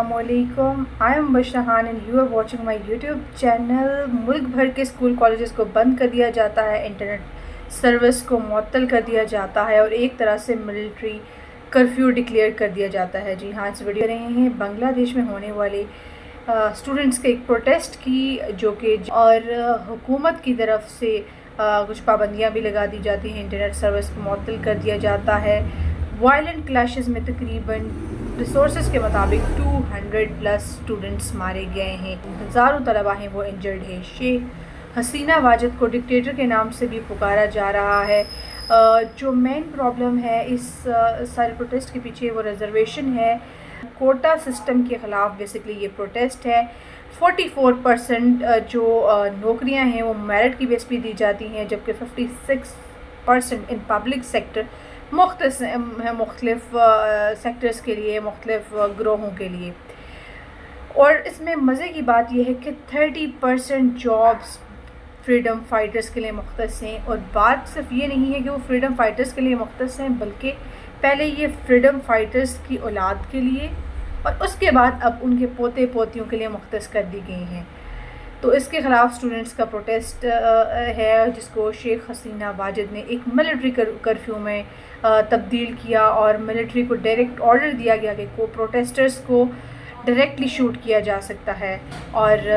अस्सलामुअलैकुम, I am बशरहान and you are watching my YouTube channel. मुल्क भर के स्कूल कॉलेजेस को बंद कर दिया जाता है, इंटरनेट सर्विस को मुअत्तल कर दिया जाता है और एक तरह से मिलिट्री कर्फ्यू डिक्लेयर कर दिया जाता है। जी हाँ, इस वीडियो रहे हैं बांग्लादेश में होने वाले स्टूडेंट्स के एक प्रोटेस्ट की, जो कि और हुकूमत की तरफ से कुछ पाबंदियाँ भी लगा दी जाती हैं, इंटरनेट सर्विस को मुअत्तल कर दिया जाता है। वायलेंट क्लैशेस में तकरीबन रिसोर्सेज के मुताबिक 200 प्लस स्टूडेंट्स मारे गए हैं, हज़ारों तलबा हैं वो इंजर्ड हैं। शेख हसीना वाजिद को डिक्टेटर के नाम से भी पुकारा जा रहा है। जो मेन प्रॉब्लम है इस सारे प्रोटेस्ट के पीछे वो रिजर्वेशन है, कोटा सिस्टम के ख़िलाफ़ बेसिकली ये प्रोटेस्ट है। 44% जो नौकरियां हैं वो मेरिट की बेस पे दी जाती हैं, जबकि 56% इन पब्लिक सेक्टर मुख्तलिफ सेक्टर्स के लिए, मुख्तलिफ ग्रोहों के लिए। और इसमें मज़े की बात यह है कि 30% जॉब्स फ्रीडम फाइटर्स के लिए मुख्तस हैं। और बात सिर्फ ये नहीं है कि वो फ्रीडम फाइटर्स के लिए मुख्तस हैं, बल्कि पहले ये फ्रीडम फाइटर्स की औलाद के लिए और उसके बाद अब उनके पोते पोतियों के लिए मुख्तस कर दी गई हैं। तो इसके ख़िलाफ़ स्टूडेंट्स का प्रोटेस्ट है, जिसको शेख हसीना वाजिद ने एक मिलिट्री कर्फ्यू में तब्दील किया और मिलिट्री को डायरेक्ट ऑर्डर दिया गया कि प्रोटेस्टर्स को डायरेक्टली शूट किया जा सकता है। और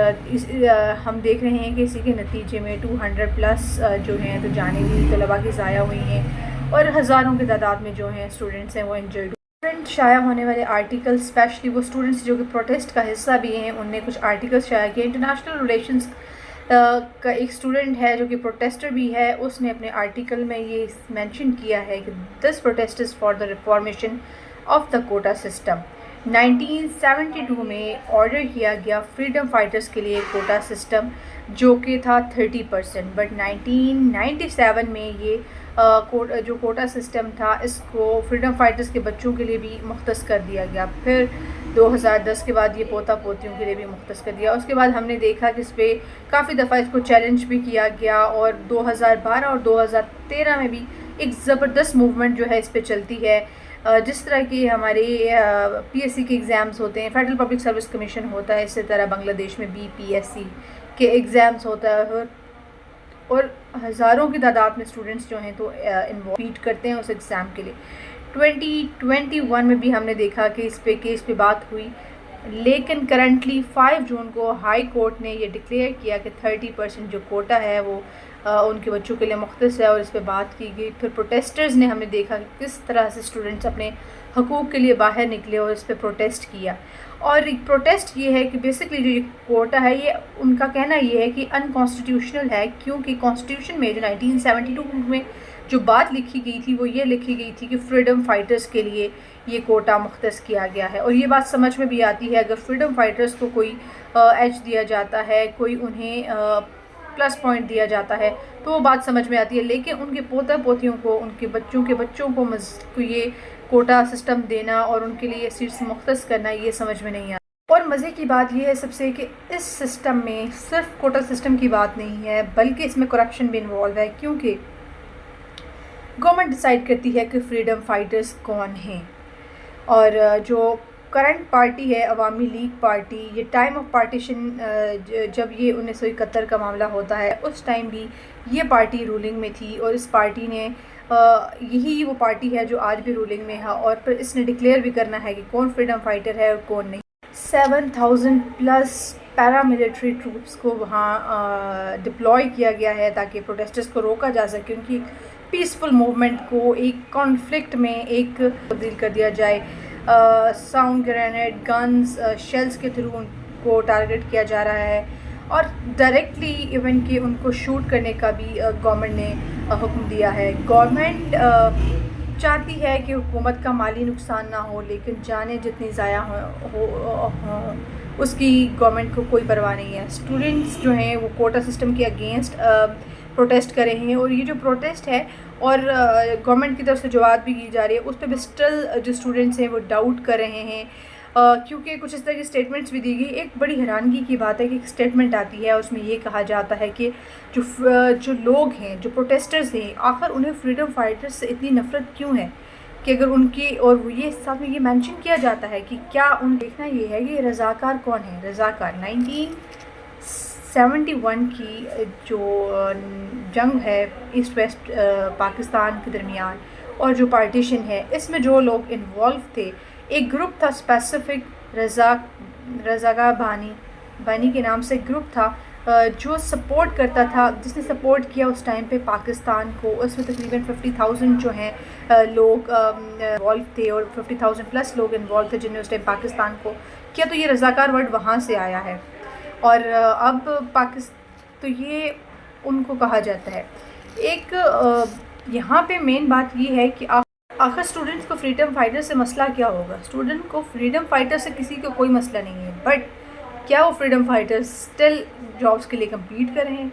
हम देख रहे हैं कि इसी के नतीजे में 200 प्लस जो हैं तो जाने भी तलबा की ज़ाया हुई हैं और हज़ारों की तादाद में जो हैं स्टूडेंट्स हैं वो इंजर्ड। शाया होने वाले आर्टिकल, स्पेशली वो स्टूडेंट्स जो कि प्रोटेस्ट का हिस्सा भी हैं, उनने कुछ आर्टिकल्स शाया किए। इंटरनेशनल रिलेशंस का एक स्टूडेंट है जो कि प्रोटेस्टर भी है, उसने अपने आर्टिकल में ये मेंशन किया है कि this protest is for the reformation of the quota system. 1972 में ऑर्डर किया गया फ्रीडम फाइटर्स के लिए कोटा सिस्टम, जो कि था 30%, बट 1997 में ये जो कोटा सिस्टम था इसको फ्रीडम फाइटर्स के बच्चों के लिए भी मुख्तस कर दिया गया। फिर 2010 के बाद ये पोता पोतियों के लिए भी मुख्तस कर दिया। उसके बाद हमने देखा कि इस पर काफ़ी दफ़ा इसको चैलेंज भी किया गया और 2012 और 2013 में भी एक ज़बरदस्त मूवमेंट जो है इस पर चलती है। जिस तरह की हमारे PSC के एग्ज़ाम्स होते हैं, फेडरल पब्लिक सर्विस कमीशन होता है, इसी तरह बांग्लादेश में BPSC के एग्ज़ाम्स होता है और हज़ारों की तादाद में स्टूडेंट्स जो हैं तो इन्वॉल्व करते हैं उस एग्ज़ाम के लिए। 2021 में भी हमने देखा कि इस पे केस पे बात हुई, लेकिन करंटली 5 जून को हाई कोर्ट ने ये डिक्लेयर किया कि 30% जो कोटा है वो उनके बच्चों के लिए मुख्तस है और इस पे बात की गई। फिर प्रोटेस्टर्स ने हमने देखा कि किस तरह से स्टूडेंट्स अपने हकूक़ के लिए बाहर निकले और इस पे प्रोटेस्ट किया। और एक प्रोटेस्ट ये है कि बेसिकली जो ये कोटा है ये उनका कहना ये है कि अनकॉन्स्टिट्यूशनल है, क्योंकि कॉन्स्टिट्यूशन में जो 1972 में जो बात लिखी गई थी वो ये लिखी गई थी कि फ्रीडम फाइटर्स के लिए ये कोटा मुख्तस किया गया है। और ये बात समझ में भी आती है, अगर फ्रीडम फाइटर्स को कोई एज दिया जाता है, कोई उन्हें प्लस पॉइंट दिया जाता है तो वो बात समझ में आती है, लेकिन उनके पोता पोतियों को, उनके बच्चों के बच्चों को ये कोटा सिस्टम देना और उनके लिए सीट्स मुख्तस करना ये समझ में नहीं आता। और मज़े की बात यह है सबसे कि इस सिस्टम में सिर्फ कोटा सिस्टम की बात नहीं है, बल्कि इसमें करप्शन भी इन्वॉल्व है, क्योंकि गवर्नमेंट डिसाइड करती है कि फ्रीडम फाइटर्स कौन हैं। और जो करंट पार्टी है अवामी लीग पार्टी, ये टाइम ऑफ पार्टीशन जब ये 1971 का मामला होता है उस टाइम भी ये पार्टी रूलिंग में थी और इस पार्टी ने यही वो पार्टी है जो आज भी रूलिंग में है। और फिर इसने डिक्लेयर भी करना है कि कौन फ्रीडम फाइटर है और कौन नहीं। 7000 प्लस पैरामिलिट्री ट्रूप्स को वहाँ डिप्लॉय किया गया है ताकि प्रोटेस्टर्स को रोका जा सके, उनकी पीसफुल मूवमेंट को एक कॉन्फ्लिक्ट में एक तब्दील कर दिया जाए। साउंड ग्रेनेड, गन्स, शेल्स के थ्रू उनको टारगेट किया जा रहा है और डायरेक्टली इवन कि उनको शूट करने का भी गवर्नमेंट ने हुक्म दिया है। गवर्नमेंट चाहती है कि हुकूमत का माली नुकसान ना हो, लेकिन जाने जितनी ज़ाया हो उसकी गवर्नमेंट को कोई परवाह नहीं है। स्टूडेंट्स जो हैं वो कोटा सिस्टम के अगेंस्ट प्रोटेस्ट कर रहे हैं और ये जो प्रोटेस्ट है और गवर्नमेंट की तरफ से जवाब भी की जा रही है, उस पर भी स्टिल जो स्टूडेंट्स हैं वो डाउट कर रहे हैं, क्योंकि कुछ इस तरह की स्टेटमेंट्स भी दी गई। एक बड़ी हैरानगी की बात है कि एक स्टेटमेंट आती है, उसमें ये कहा जाता है कि जो लोग हैं, जो प्रोटेस्टर्स हैं, आखिर उन्हें फ्रीडम फाइटर्स से इतनी नफ़रत क्यों है। کہ اگر ان کی، اور وہ یہ ساتھ میں یہ مینشن کیا جاتا ہے کہ کیا ان دیکھنا یہ ہے کہ رضاکار کون ہے. رضاکار 1971 کی جو جنگ ہے ایسٹ ویسٹ پاکستان کے درمیان اور جو پارٹیشن ہے، اس میں جو لوگ انوالو تھے، ایک گروپ تھا اسپیسیفک رضاکار بانی کے نام سے ایک گروپ تھا جو سپورٹ کرتا تھا، جس نے سپورٹ کیا اس ٹائم پہ پاکستان کو. اس میں تقریباً 50,000 جو ہیں لوگ انوالو تھے، اور 50,000 پلس لوگ انوالو تھے جن نے اس ٹائم پاکستان کو کیا. تو یہ رضاکار ورڈ وہاں سے آیا ہے. اور اب تو یہ ان کو کہا جاتا ہے. ایک یہاں پہ مین بات یہ ہے کہ آخر اسٹوڈنٹس کو فریڈم فائٹر سے مسئلہ کیا ہوگا. اسٹوڈنٹ کو فریڈم فائٹر سے کسی کو کوئی مسئلہ نہیں ہے، بٹ کیا وہ فریڈم فائٹرز اسٹل جابس کے لیے کمپیٹ کر رہے ہیں.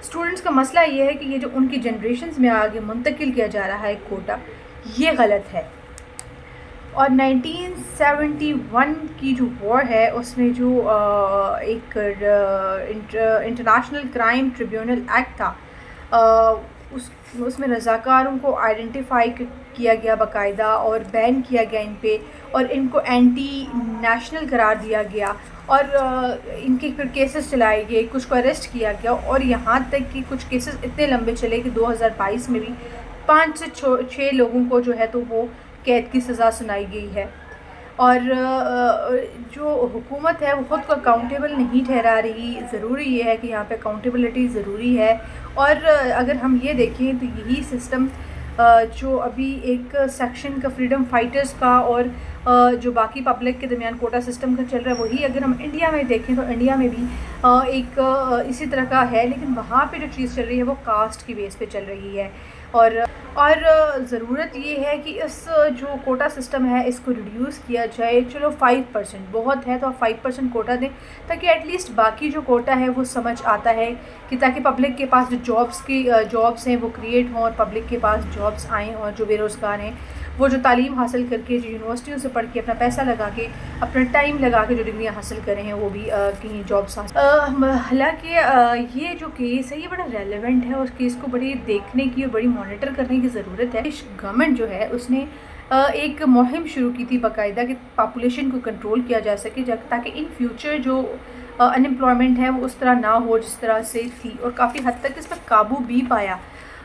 اسٹوڈنٹس کا مسئلہ یہ ہے کہ یہ جو ان کی جنریشنز میں آگے منتقل کیا جا رہا ہے کوٹا، یہ غلط ہے. اور 1971 کی جو وار ہے اس میں جو ایک انٹرنیشنل کرائم ٹریبیونل ایکٹ تھا، اس میں رضاکاروں کو آئیڈینٹیفائی کیا گیا باقاعدہ اور بین کیا گیا ان پہ، اور ان کو اینٹی نیشنل قرار دیا گیا، اور ان کے پھر کیسز چلائے گئے، کچھ کو اریسٹ کیا گیا، اور یہاں تک کہ کچھ کیسز اتنے لمبے چلے کہ 2022 میں بھی 5 سے 6 لوگوں کو جو ہے تو وہ قید کی سزا سنائی گئی ہے. اور جو حکومت ہے وہ خود کو اکاؤنٹیبل نہیں ٹھہرا رہی. ضروری یہ ہے کہ یہاں پہ اکاؤنٹیبلٹی ضروری ہے. اور اگر ہم یہ دیکھیں تو یہی سسٹم جو ابھی ایک سیکشن کا فریڈم فائٹرز کا اور جو باقی پبلک کے درمیان کوٹا سسٹم کا چل رہا ہے، وہی اگر ہم انڈیا میں دیکھیں تو انڈیا میں بھی ایک اسی طرح کا ہے، لیکن وہاں پہ جو چیز چل رہی ہے وہ کاسٹ کی بیس پہ چل رہی ہے. اور ضرورت یہ ہے کہ اس جو کوٹا سسٹم ہے اس کو ریڈیوس کیا جائے. چلو 5% بہت ہے تو آپ 5% کوٹا دیں، تاکہ ایٹ لیسٹ باقی جو کوٹا ہے وہ سمجھ آتا ہے کہ تاکہ پبلک کے پاس جو جابس ہیں وہ کریٹ ہوں، اور پبلک کے پاس جابس آئیں، اور جو بے روزگار ہیں وہ جو تعلیم حاصل کر کے، جو یونیورسٹیوں سے پڑھ کے اپنا پیسہ لگا کے، اپنا ٹائم لگا کے جو ڈگریاں حاصل کرے ہیں، وہ بھی کہیں جابس حاصل. حالانکہ یہ جو کیس ہے یہ بڑا ریلیونٹ ہے، اور اس کیس کو بڑی دیکھنے کی اور بڑی مانیٹر کرنے کی ضرورت ہے. گورنمنٹ جو ہے اس نے ایک مہم شروع کی تھی باقاعدہ کہ پاپولیشن کو کنٹرول کیا جا سکے، تاکہ ان فیوچر جو ان امپلائمنٹ ہے وہ اس طرح نہ ہو جس طرح سے تھی، اور کافی حد تک اس پر قابو بھی پایا.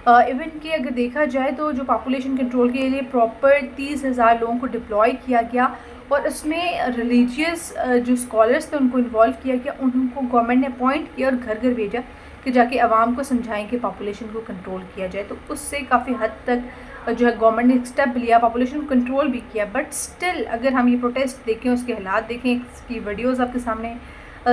ایون کہ اگر دیکھا جائے تو جو پاپولیشن کنٹرول کے لیے پراپر 30,000 لوگوں کو ڈپلوائے کیا گیا، اور اس میں ریلیجیس جو اسکالرس تھے ان کو انوالو کیا گیا. ان کو گورنمنٹ نے اپوائنٹ کیا اور گھر گھر بھیجا کہ جا کے عوام کو سمجھائیں کہ پاپولیشن کو کنٹرول کیا جائے. تو اس سے کافی حد تک جو ہے گورنمنٹ نے اسٹیپ لیا، پاپولیشن کو کنٹرول بھی کیا. بٹ اسٹل اگر ہم یہ پروٹیسٹ دیکھیں، اس کے حالات دیکھیں، اس کی ویڈیوز آپ کے سامنے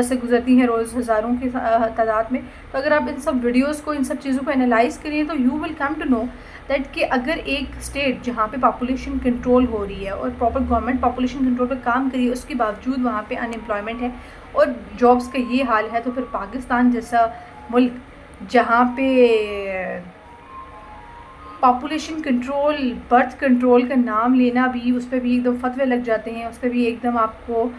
سے گزرتی ہیں روز ہزاروں کی تعداد میں، تو اگر آپ ان سب ویڈیوز کو، ان سب چیزوں کو انالائز کریں تو you will come to know that کہ اگر ایک اسٹیٹ جہاں پہ پاپولیشن کنٹرول ہو رہی ہے اور پراپر گورنمنٹ پاپولیشن کنٹرول پہ کام کری ہے، اس کے باوجود وہاں پہ ان امپلائمنٹ ہے اور جابس کا یہ حال ہے، تو پھر پاکستان جیسا ملک جہاں پہ پاپولیشن کنٹرول، برتھ کنٹرول کا نام لینا بھی، اس پہ بھی ایک دم فتوے لگ جاتے ہیں، اس پہ بھی ایک دم آپ کو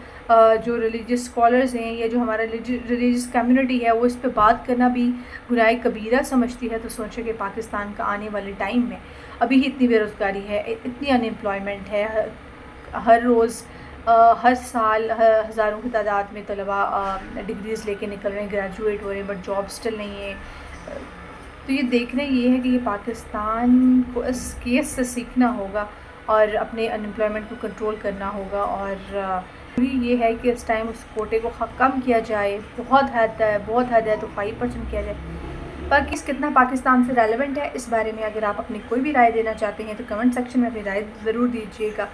جو ریلیجیس اسکالرز ہیں یا جو ہمارا ریلیجیس کمیونٹی ہے وہ اس پہ بات کرنا بھی گناہ کبیرہ سمجھتی ہے، تو سوچے کہ پاکستان کا آنے والے ٹائم میں ابھی ہی اتنی بے روزگاری ہے، اتنی ان امپلائمنٹ ہے، ہر روز ہر سال ہزاروں کی تعداد میں طلباء ڈگریز لے کے نکل رہے ہیں، گریجویٹ ہو رہے ہیں، بٹ جاب اسٹل نہیں ہے. تو یہ دیکھنا یہ ہے کہ یہ پاکستان کو اس کیس سے سیکھنا ہوگا اور اپنے ان امپلائمنٹ کو کنٹرول کرنا ہوگا، اور یہ ہے کہ اس ٹائم اس کوٹے کو کم کیا جائے. بہت حد ہے تو 5% کیا جائے. باقی کتنا پاکستان سے ریلیونٹ ہے اس بارے میں اگر آپ اپنی کوئی بھی رائے دینا چاہتے ہیں تو کمنٹ سیکشن میں اپنی رائے ضرور دیجیے گا.